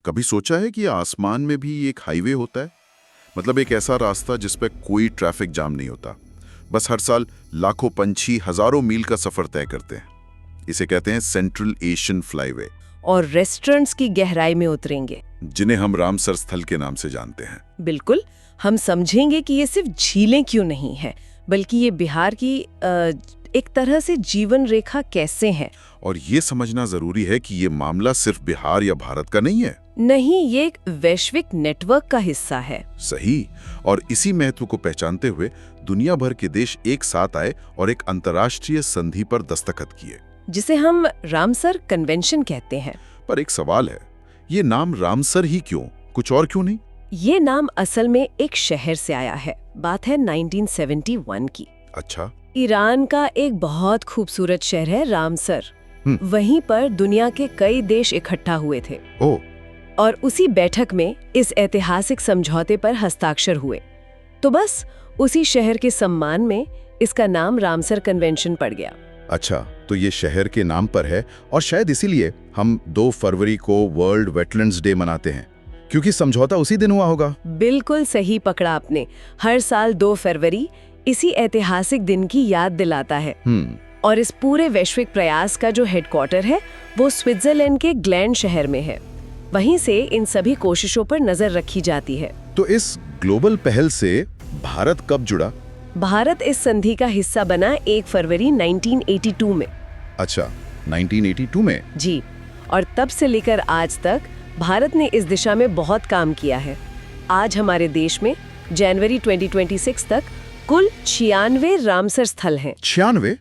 कभी सोचा है कि आसमान में भी एक हाईवे होता है? मतलब एक ऐसा रास्ता जिस पे कोई ट्रैफिक जाम नहीं होता। बस हर साल लाखों पंछी हजारों मील का सफर तय करते हैं। इसे कहते हैं सेंट्रल एशियन फ्लाईवे, और रेस्टोरेंट्स की गहराई में उतरेंगे। जिन्हें हम रामसर स्थल के नाम से जानते हैं। बिल्कुल, हम समझेंगे कि ये सिर्फ झीलें क्यों नहीं है, बल्कि ये बिहार की एक तरह से जीवन रेखा कैसे है। और ये समझना जरूरी है कि ये मामला सिर्फ बिहार या भारत का नहीं है। नहीं, ये एक वैश्विक नेटवर्क का हिस्सा है। सही। और इसी महत्व को पहचानते हुए दुनिया भर के देश एक साथ आए और एक अंतर्राष्ट्रीय संधि पर दस्तखत किए, जिसे हम रामसर कन्वेंशन कहते हैं। पर एक सवाल है, ये नाम रामसर ही क्यों, कुछ और क्यों नहीं? ये नाम असल में एक शहर से आया है। बात है 1971 की। अच्छा। ईरान का एक बहुत खूबसूरत शहर है रामसर। वहीं पर दुनिया के कई देश इकट्ठा हुए थे। ओह। और उसी बैठक में इस ऐतिहासिक समझौते पर हस्ताक्षर हुए। तो बस उसी शहर के सम्मान में इसका नाम रामसर कन्वेंशन पड़ गया। अच्छा, तो ये शहर के नाम पर है और शायद इसीलिए हम 2 फरवरी को वर्ल्ड वेटलैंड्स डे मनाते हैं, क्योंकि समझौता उसी दिन हुआ होगा। बिल्कुल सही पकड़ा आपने। हर साल 2 फरवरी इसी ऐतिहासिक दिन की याद दिलाता है। और इस पूरे वैश्विक प्रयास का जो हेडक्वार्टर है वो स्विट्जरलैंड के ग्लैंड शहर में है। वहीं से इन सभी कोशिशों पर नजर रखी जाती है। तो इस ग्लोबल पहल से भारत कब जुड़ा? भारत इस संधि का हिस्सा बना 1 फरवरी 1982 में। अच्छा, 1982 में? जी। और तब से लेकर आज तक भारत ने इस दिशा में बहुत काम किया है। आज हमारे देश में जनवरी 2026 तक कुल 96 रामसर स्थल हैं। 96?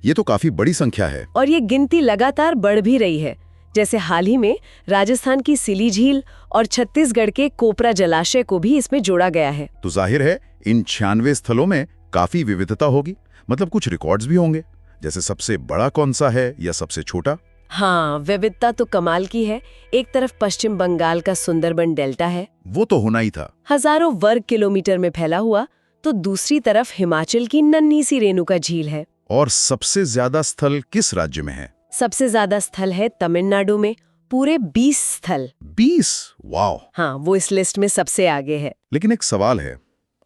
ये तो काफी बड़ी संख्या है। और ये गिनती लगातार बढ़ भी रही है। जैसे हाल ही में राजस्थान की सिली झील और छत्तीसगढ़ के कोपरा जलाशय को भी इसमें जोड़ा गया है। तो जाहिर है इन 96 स्थलों में काफी विविधता होगी। मतलब कुछ रिकॉर्ड्स भी होंगे, जैसे सबसे बड़ा कौन सा है या सबसे छोटा? हाँ, विविधता तो कमाल की है। एक तरफ पश्चिम बंगाल का सुंदरबन डेल्टा है, वो तो होना ही था, हजारों वर्ग किलोमीटर में फैला हुआ। तो दूसरी तरफ हिमाचल की नन्ही सी रेणुका झील है। और सबसे ज्यादा स्थल किस राज्य में है? सबसे ज्यादा स्थल है तमिलनाडु में, पूरे 20 स्थल। 20? वाओ। हाँ, वो इस लिस्ट में सबसे आगे है। लेकिन एक सवाल है,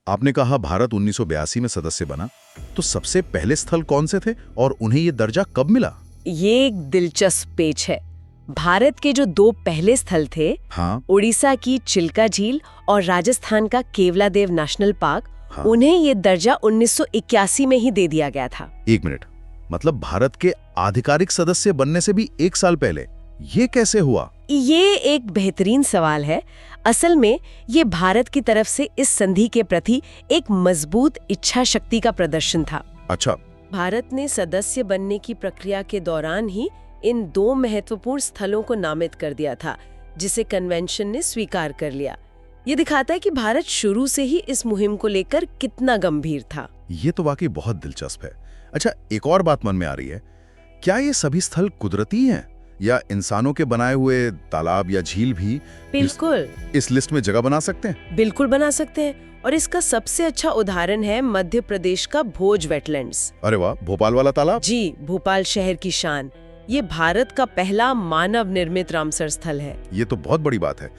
आपने कहा भारत 1982 में सदस्य बना, तो सबसे पहले स्थल कौन से थे और उन्हें ये दर्जा कब मिला? ये एक दिलचस्प पेच है। भारत के जो 2 पहले स्थल थे, हाँ, उड़ीसा की चिल्का झील और राजस्थान का केवलादेव नेशनल पार्क, हाँ। उन्हें ये दर्जा 1981 में ही दे दिया गया था। 1 मिनट, मतलब भारत के आधिकारिक सदस्य बनने से भी 1 साल पहले? ये कैसे हुआ? ये एक बेहतरीन सवाल है। असल में ये भारत की तरफ से इस संधि के प्रति एक मजबूत इच्छा शक्ति का प्रदर्शन था। अच्छा। भारत ने सदस्य बनने की प्रक्रिया के दौरान ही इन 2 महत्वपूर्ण स्थलों को नामित कर दिया था, जिसे कन्वेंशन ने स्वीकार कर लिया। ये दिखाता है कि भारत शुरू से ही इस मुहिम को लेकर कितना गंभीर था। ये तो वाकई बहुत दिलचस्प है। अच्छा, एक और बात मन में आ रही है, क्या ये सभी स्थल कुदरती हैं या इंसानों के बनाए हुए तालाब या झील भी बिल्कुल इस लिस्ट में जगह बना सकते हैं? बिल्कुल बना सकते हैं। और इसका सबसे अच्छा उदाहरण है मध्य प्रदेश का भोज वेटलैंड्स। अरे वाह, भोपाल वाला तालाब? जी, भोपाल शहर की शान। ये भारत का पहला मानव निर्मित रामसर स्थल है। ये तो बहुत बड़ी बात है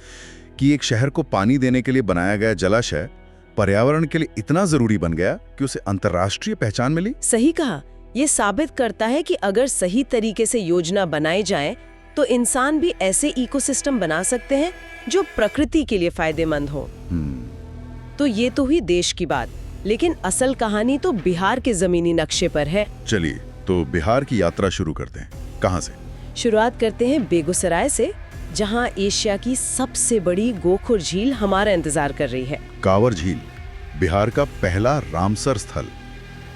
कि एक शहर को पानी देने के लिए बनाया गया जलाशय पर्यावरण के लिए इतना जरूरी बन गया कि उसे अंतर्राष्ट्रीय पहचान मिली। सही कहा। ये साबित करता है कि अगर सही तरीके से योजना बनाई जाए तो इंसान भी ऐसे इकोसिस्टम बना सकते हैं जो प्रकृति के लिए फायदेमंद हो। तो ये तो हुई देश की बात, लेकिन असल कहानी तो बिहार के जमीनी नक्शे पर है। चलिए, तो बिहार की यात्रा शुरू करते हैं। कहाँ से? शुरुआत करते हैं बेगूसराय से, जहां एशिया की सबसे बड़ी गोखुर झील हमारा इंतजार कर रही है। कांवर झील, बिहार का पहला रामसर स्थल।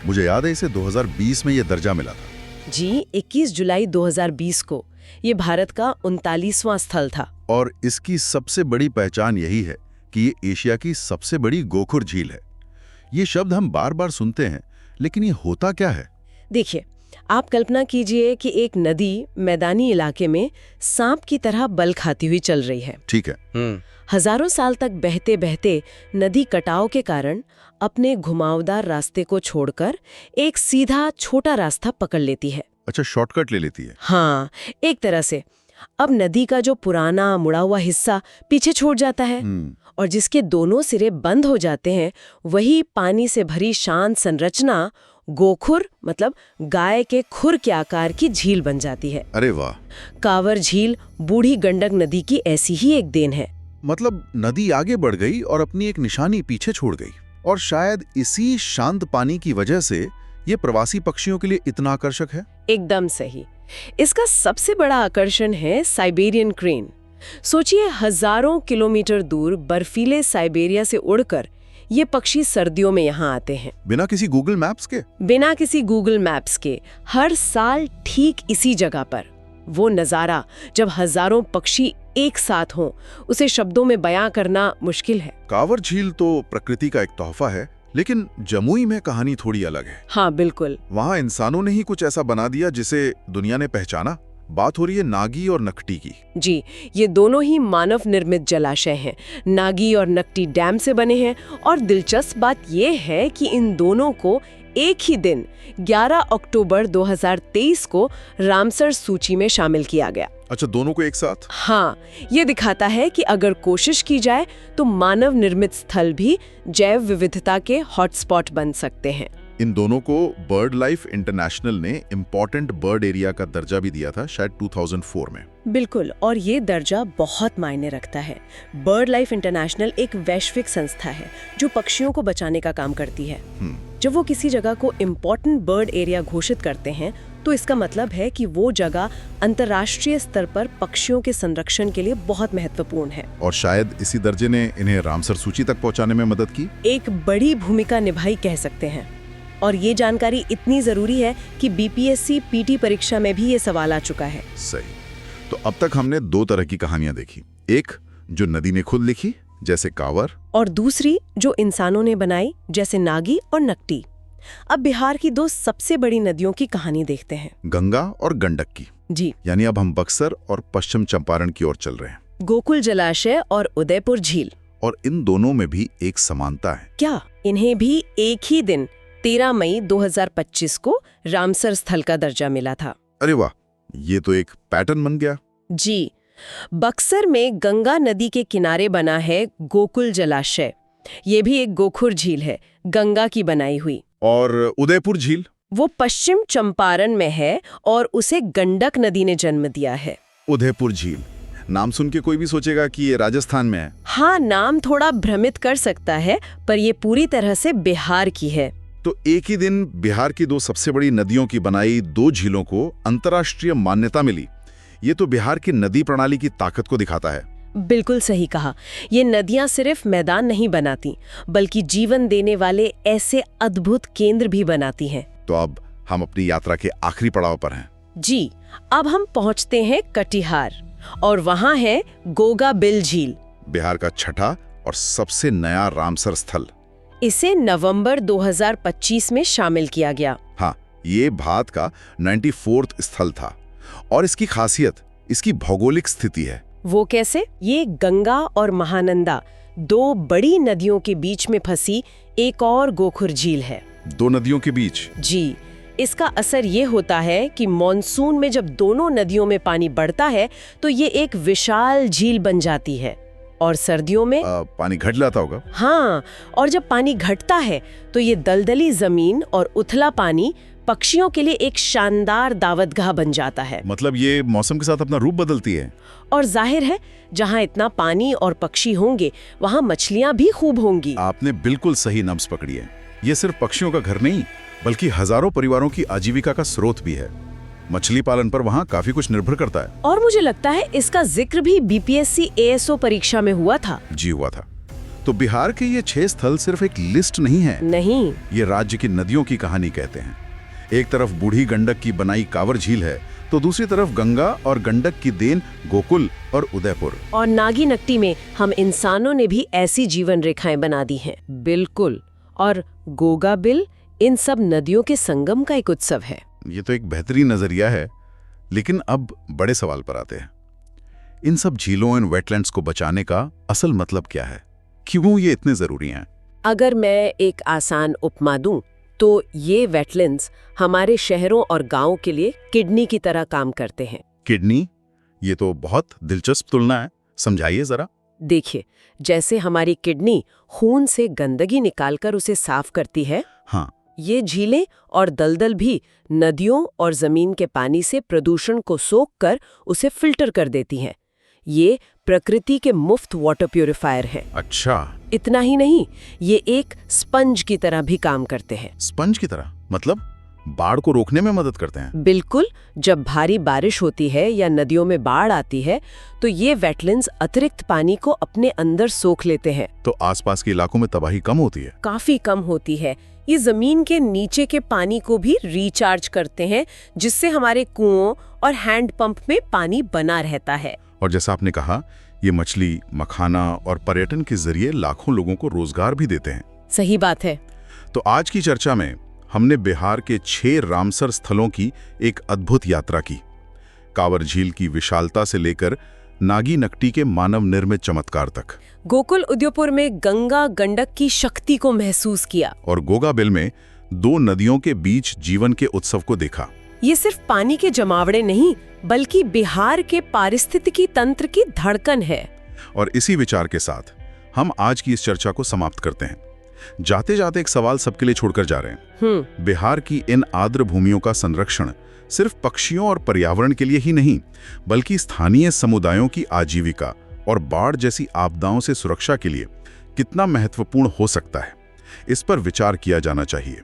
मुझे याद है इसे 2020 में ये दर्जा मिला था। जी, 21 जुलाई 2020 को ये भारत का 39वां स्थल था। और इसकी सबसे बड़ी पहचान यही है कि ये एशिया की सबसे बड़ी गोखुर झील है। ये शब्द हम बार बार सुनते हैं, लेकिन ये होता क्या है? देखिए, आप कल्पना कीजिए कि एक नदी मैदानी इलाके में सांप की तरह बल खाती हुई चल रही है। ठीक है। हजारों साल तक बहते बहते नदी कटाव के कारण अपने घुमावदार रास्ते को छोड़कर एक सीधा छोटा रास्ता पकड़ लेती है। अच्छा, शॉर्टकट ले लेती है। हाँ, एक तरह से। अब नदी का जो पुराना मुड़ा हुआ हिस्सा पीछे छूट जाता है और जिसके दोनों सिरे बंद हो जाते हैं, वही पानी से भरी शांत संरचना गोखुर मतलब गाय के खुर के आकार की झील बन जाती है। अरे वाह! कांवर झील बूढ़ी गंडक नदी की ऐसी ही एक देन है। मतलब नदी आगे बढ़ गई और अपनी एक निशानी पीछे छोड़ गई, और शायद इसी शांत पानी की वजह से ये प्रवासी पक्षियों के लिए इतना आकर्षक है। एकदम सही। इसका सबसे बड़ा आकर्षण है साइबेरियन क्रेन। सोचिए, हजारों किलोमीटर दूर बर्फीले साइबेरिया से उड़कर ये पक्षी सर्दियों में यहाँ आते हैं। बिना किसी गूगल मैप्स के? बिना किसी गूगल मैप्स के, हर साल ठीक इसी जगह पर। वो नज़ारा जब हजारों पक्षी एक साथ हों, उसे शब्दों में बयां करना मुश्किल है। कांवर झील तो प्रकृति का एक तोहफा है, लेकिन जमुई में कहानी थोड़ी अलग है। हाँ बिल्कुल। वहाँ इंसानों ने ही कुछ ऐसा बना दिया जिसे दुनिया ने पहचाना। बात हो रही है नागी और नकटी की। जी, ये दोनों ही मानव निर्मित जलाशय हैं। नागी और नकटी डैम से बने हैं, और दिलचस्प बात ये है कि इन दोनों को एक ही दिन 11 अक्टूबर 2023 को रामसर सूची में शामिल किया गया। अच्छा, दोनों को एक साथ? हाँ, ये दिखाता है कि अगर कोशिश की जाए तो मानव निर्मित स्थल भी जैव विविधता के हॉटस्पॉट बन सकते हैं। इन दोनों को बर्ड लाइफ इंटरनेशनल ने इम्पोर्टेंट बर्ड एरिया का दर्जा भी दिया था, शायद 2004 में। बिल्कुल, और ये दर्जा बहुत मायने रखता है। बर्ड लाइफ इंटरनेशनल एक वैश्विक संस्था है जो पक्षियों को बचाने का काम करती है। जब वो किसी जगह को इम्पोर्टेंट बर्ड एरिया घोषित करते हैं, तो इसका मतलब है कि वो जगह अंतर्राष्ट्रीय स्तर पर पक्षियों के संरक्षण के लिए बहुत महत्वपूर्ण है। और शायद इसी दर्जे ने इन्हें रामसर सूची तक पहुंचाने में मदद की। एक बड़ी भूमिका निभाई कह सकते हैं। और ये जानकारी इतनी जरूरी है कि बीपीएससी पीटी परीक्षा में भी ये सवाल आ चुका है। सही। तो अब तक हमने दो तरह की कहानियां देखी, एक जो नदी ने खुद लिखी जैसे कांवर, और दूसरी जो इंसानों ने बनाई जैसे नागी और नकटी। अब बिहार की दो सबसे बड़ी नदियों की कहानी देखते हैं, गंगा और गंडक की। जी, यानी अब हम बक्सर और पश्चिम चंपारण की ओर चल रहे हैं। गोकुल जलाशय और उदयपुर झील। और इन दोनों में भी एक समानता है। क्या? इन्हें भी एक ही दिन 13 मई 2025 को रामसर स्थल का दर्जा मिला था। अरे वाह, ये तो एक पैटर्न बन गया। जी, बक्सर में गंगा नदी के किनारे बना है गोकुल जलाशय। ये भी एक गोखुर झील है, गंगा की बनाई हुई। और उदयपुर झील? वो पश्चिम चंपारण में है और उसे गंडक नदी ने जन्म दिया है। उदयपुर झील नाम सुन के कोई भी सोचेगा कि ये राजस्थान में है। हाँ, नाम थोड़ा भ्रमित कर सकता है, पर ये पूरी तरह से बिहार की है। तो एक ही दिन बिहार की दो सबसे बड़ी नदियों की बनाई दो झीलों को अंतर्राष्ट्रीय मान्यता मिली। ये तो बिहार की नदी प्रणाली की ताकत को दिखाता है। बिल्कुल सही कहा। ये नदियां सिर्फ मैदान नहीं बनाती, बल्कि जीवन देने वाले ऐसे अद्भुत केंद्र भी बनाती हैं। तो अब हम अपनी यात्रा के आखिरी पड़ाव पर हैं। जी, अब हम पहुंचते हैं कटिहार, और वहां है गोगाबिल झील, बिहार का छठा और सबसे नया रामसर स्थल। इसे नवंबर 2025 में शामिल किया गया। हाँ, ये भारत का 94वां स्थल था, और इसकी खासियत इसकी भौगोलिक स्थिति है। वो कैसे? ये गंगा और महानंदा दो बड़ी नदियों के बीच में फंसी एक और गोखुर झील है। दो नदियों के बीच? जी, इसका असर ये होता है कि मॉनसून में जब दोनों नदियों में पानी बढ़ता है तो ये एक विशाल झील बन जाती है, और सर्दियों में पानी घट जाता होगा। हाँ, और जब पानी घटता है तो ये दलदली जमीन और उथला पानी पक्षियों के लिए एक शानदार दावतगाह बन जाता है। मतलब ये मौसम के साथ अपना रूप बदलती है। और जाहिर है, जहाँ इतना पानी और पक्षी होंगे वहाँ मछलियाँ भी खूब होंगी। आपने बिल्कुल सही नब्ज पकड़ी है। ये सिर्फ पक्षियों का घर नहीं, बल्कि हजारों परिवारों की आजीविका का स्रोत भी है। मछली पालन पर वहाँ काफी कुछ निर्भर करता है। और मुझे लगता है इसका जिक्र भी बीपीएससी एएसओ परीक्षा में हुआ था। जी, हुआ था। तो बिहार के ये 6 स्थल सिर्फ एक लिस्ट नहीं है। नहीं, ये राज्य की नदियों की कहानी कहते हैं। एक तरफ बूढ़ी गंडक की बनाई कांवर झील है, तो दूसरी तरफ गंगा और गंडक की देन गोकुल और उदयपुर। और नागी नकटी में हम इंसानों ने भी ऐसी जीवन रेखाएं बना दी हैं। बिल्कुल। और गोगाबिल इन सब नदियों के संगम का एक उत्सव है। ये तो एक बेहतरीन नजरिया है, लेकिन अब बड़े सवाल पर आते हैं। इन सब झीलों, इन वेटलैंड्स को बचाने का असल मतलब क्या है? क्यों ये इतने जरूरी हैं? अगर मैं एक आसान उपमा दूं, तो ये वेटलैंड्स हमारे शहरों और गांवों के लिए किडनी की तरह काम करते हैं। किडनी ये तो बहुत दिलचस्प तुलना है, समझाइए जरा। देखिए, जैसे हमारी किडनी खून से गंदगी निकालकर उसे साफ करती है, हाँ, ये झीलें और दलदल भी नदियों और जमीन के पानी से प्रदूषण को सोखकर उसे फिल्टर कर देती हैं। ये प्रकृति के मुफ्त वाटर प्यूरिफायर हैं। अच्छा, इतना ही नहीं, ये एक स्पंज की तरह भी काम करते हैं। स्पंज की तरह मतलब बाढ़ को रोकने में मदद करते हैं? बिल्कुल, जब भारी बारिश होती है या नदियों में बाढ़ आती है तो ये वेटलैंड्स अतिरिक्त पानी को अपने अंदर सोख लेते हैं। तो आसपास के इलाकों में तबाही कम होती है? काफी कम होती है। ये जमीन के नीचे के पानी को भी रिचार्ज करते हैं, जिससे हमारे कुओं और हैंड पंप में पानी बना रहता है। और जैसा आपने कहा, ये मछली, मखाना और पर्यटन के जरिए लाखों लोगों को रोजगार भी देते हैं। सही बात है। तो आज की चर्चा में हमने बिहार के 6 रामसर स्थलों की एक अद्भुत यात्रा की। कांवर झील की विशालता से लेकर नागी नकटी के मानव निर्मित चमत्कार तक, गोकुल उदयपुर में गंगा गंडक की शक्ति को महसूस किया, और गोगाबिल में 2 नदियों के बीच जीवन के उत्सव को देखा। ये सिर्फ पानी के जमावड़े नहीं, बल्कि बिहार के पारिस्थितिकी तंत्र की धड़कन है। और इसी विचार के साथ हम आज की इस चर्चा को समाप्त करते हैं। जाते जाते एक सवाल सबके लिए छोड़कर जा रहे हैं। बिहार की इन आर्द्र भूमियों का संरक्षण सिर्फ पक्षियों और पर्यावरण के लिए ही नहीं, बल्कि स्थानीय समुदायों की आजीविका और बाढ़ जैसी आपदाओं से सुरक्षा के लिए कितना महत्वपूर्ण हो सकता है, इस पर विचार किया जाना चाहिए।